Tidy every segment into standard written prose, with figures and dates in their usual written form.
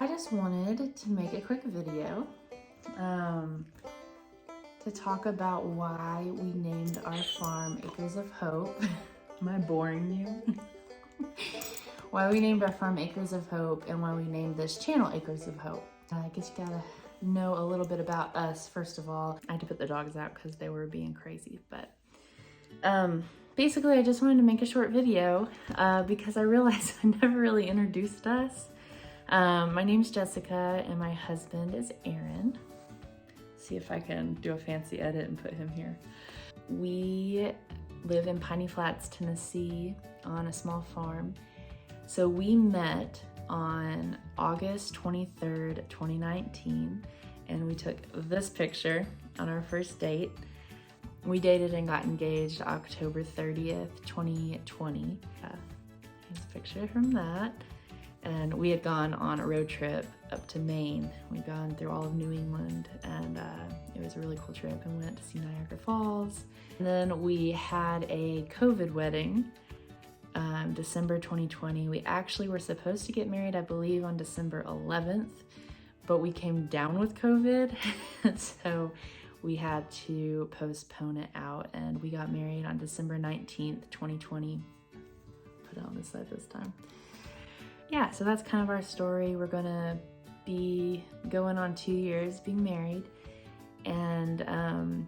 I just wanted to make a quick video to talk about why we named our farm Acres of Hope. Am I boring you? Why we named our farm Acres of Hope and why we named this channel Acres of Hope. I guess you gotta know a little bit about us first of all. I had to put the dogs out because they were being crazy, but basically I just wanted to make a short video because I realized I never really introduced us. My name's Jessica and my husband is Aaron. See if I can do a fancy edit and put him here. We live in Piney Flats, Tennessee on a small farm. So we met on August 23rd, 2019, and we took this picture on our first date. We dated and got engaged October 30th, 2020. Here's a picture from that. And we had gone on a road trip up to Maine. We'd gone through all of New England, and it was a really cool trip, and went to see Niagara Falls. And then we had a COVID wedding, December 2020. We actually were supposed to get married, I believe, on December 11th, but we came down with COVID, so we had to postpone it out, and we got married on December 19th, 2020. Put it on this side this time. Yeah, so that's kind of our story. We're gonna be going on 2 years being married. And,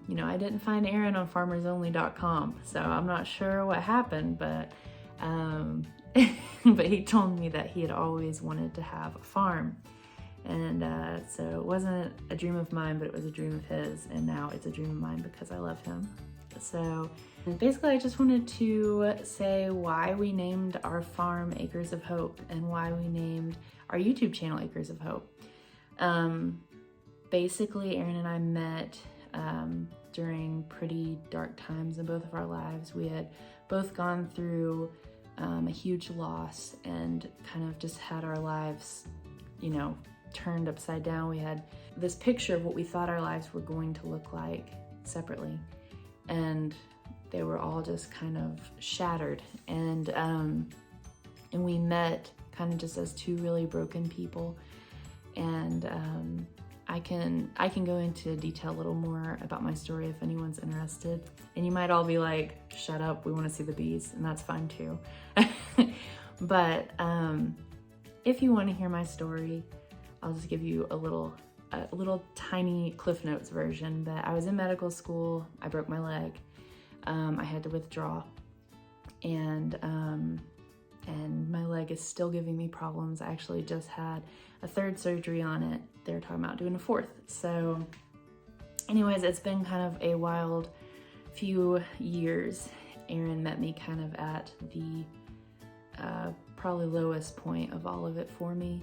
you know, I didn't find Aaron on farmersonly.com, so I'm not sure what happened, but, but he told me that he had always wanted to have a farm. And so it wasn't a dream of mine, but it was a dream of his, and now it's a dream of mine because I love him. So basically I just wanted to say why we named our farm Acres of Hope and why we named our YouTube channel Acres of Hope. Basically Aaron and I met during pretty dark times in both of our lives. We had both gone through a huge loss and kind of just had our lives, you know, turned upside down. We had this picture of what we thought our lives were going to look like separately, and they were all just kind of shattered. And we met kind of just as two really broken people. And I can go into detail a little more about my story if anyone's interested. And you might all be like, shut up, we want to see the bees, and that's fine too. But if you want to hear my story, I'll just give you a little tiny Cliff Notes version. That I was in medical school, I broke my leg, I had to withdraw, and my leg is still giving me problems. I actually just had a third surgery on it. They're talking about doing a fourth. So anyways, it's been kind of a wild few years. Aaron met me kind of at the probably lowest point of all of it for me.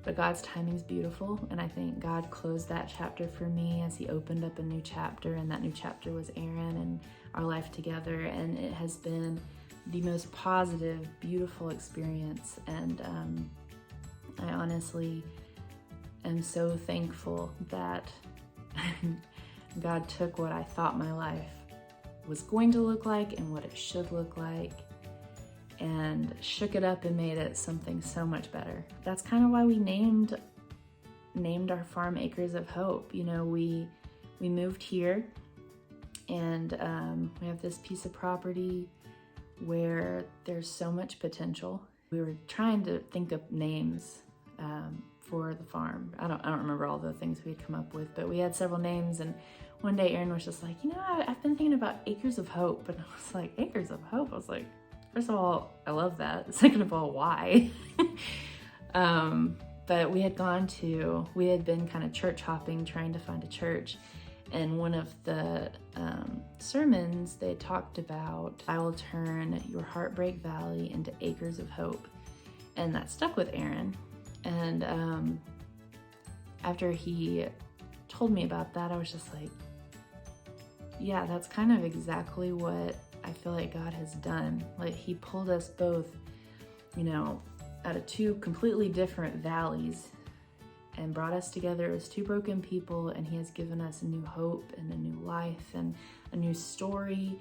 But God's timing is beautiful, and I think God closed that chapter for me as he opened up a new chapter, and that new chapter was Aaron and our life together, and it has been the most positive, beautiful experience. And I honestly am so thankful that God took what I thought my life was going to look like and what it should look like, and shook it up and made it something so much better. That's kind of why we named our farm Acres of Hope. You know, we moved here, and we have this piece of property where there's so much potential. We were trying to think of names for the farm. I don't remember all the things we'd come up with, but we had several names, and one day Aaron was just like, you know, I've been thinking about Acres of Hope, and I was like, Acres of Hope? I was like, first of all, I love that. Second of all, why? But we had been kind of church hopping, trying to find a church. And one of the sermons, they talked about, I will turn your heartbreak valley into acres of hope. And that stuck with Aaron. And after he told me about that, I was just like, yeah, that's kind of exactly what I feel like God has done. Like, he pulled us both, you know, out of two completely different valleys and brought us together as two broken people, and he has given us a new hope and a new life and a new story,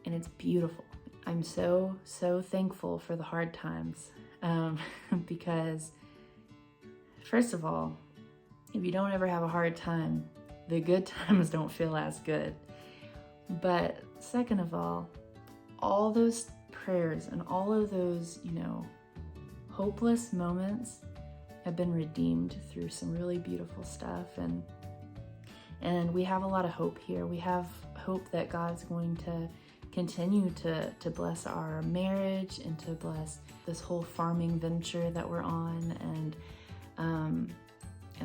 and it's beautiful. I'm so thankful for the hard times because First of all, if you don't ever have a hard time, the good times don't feel as good. But second of all those prayers and all of those, hopeless moments have been redeemed through some really beautiful stuff. And we have a lot of hope here. We have hope that God's going to continue to bless our marriage and to bless this whole farming venture that we're on. And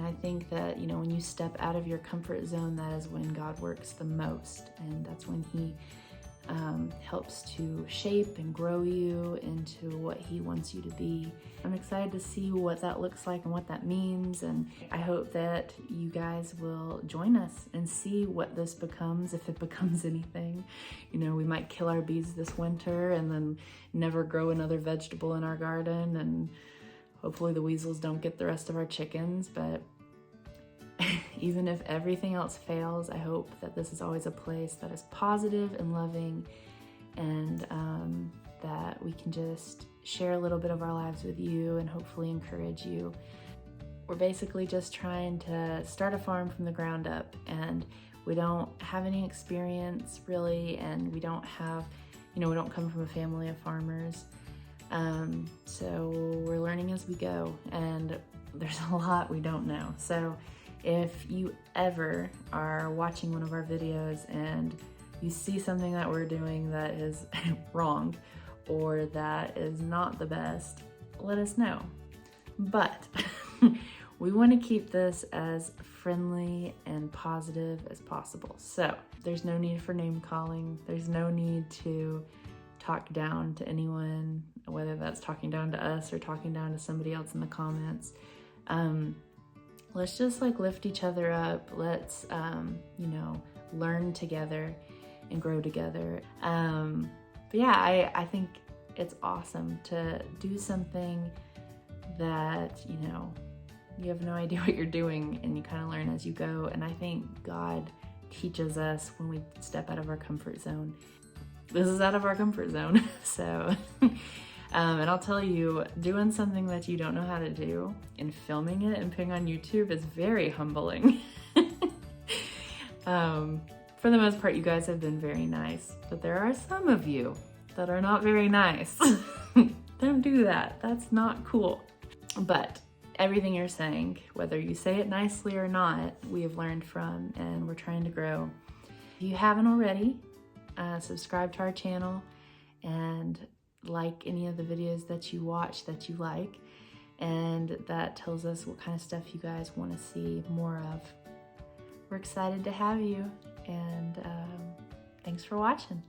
I think that, when you step out of your comfort zone, that is when God works the most. And that's when He helps to shape and grow you into what He wants you to be. I'm excited to see what that looks like and what that means. And I hope that you guys will join us and see what this becomes, if it becomes anything. We might kill our bees this winter and then never grow another vegetable in our garden. And hopefully the weasels don't get the rest of our chickens, but even if everything else fails, I hope that this is always a place that is positive and loving, and that we can just share a little bit of our lives with you and hopefully encourage you. We're basically just trying to start a farm from the ground up, and we don't have any experience really, and we don't have, we don't come from a family of farmers. So we're learning as we go, and there's a lot we don't know. So if you ever are watching one of our videos and you see something that we're doing that is wrong or that is not the best, let us know. But we want to keep this as friendly and positive as possible. So there's no need for name calling. There's no need to talk down to anyone, whether that's talking down to us or talking down to somebody else in the comments. Let's just lift each other up. Let's, learn together and grow together. But yeah, I think it's awesome to do something that, you have no idea what you're doing, and you kind of learn as you go. And I think God teaches us when we step out of our comfort zone. This is out of our comfort zone. So, and I'll tell you, doing something that you don't know how to do and filming it and putting on YouTube is very humbling. For the most part, you guys have been very nice, but there are some of you that are not very nice. Don't do that. That's not cool. But everything you're saying, whether you say it nicely or not, we have learned from, and we're trying to grow. If you haven't already, subscribe to our channel and like any of the videos that you watch that you like, and that tells us what kind of stuff you guys want to see more of. We're excited to have you, and thanks for watching.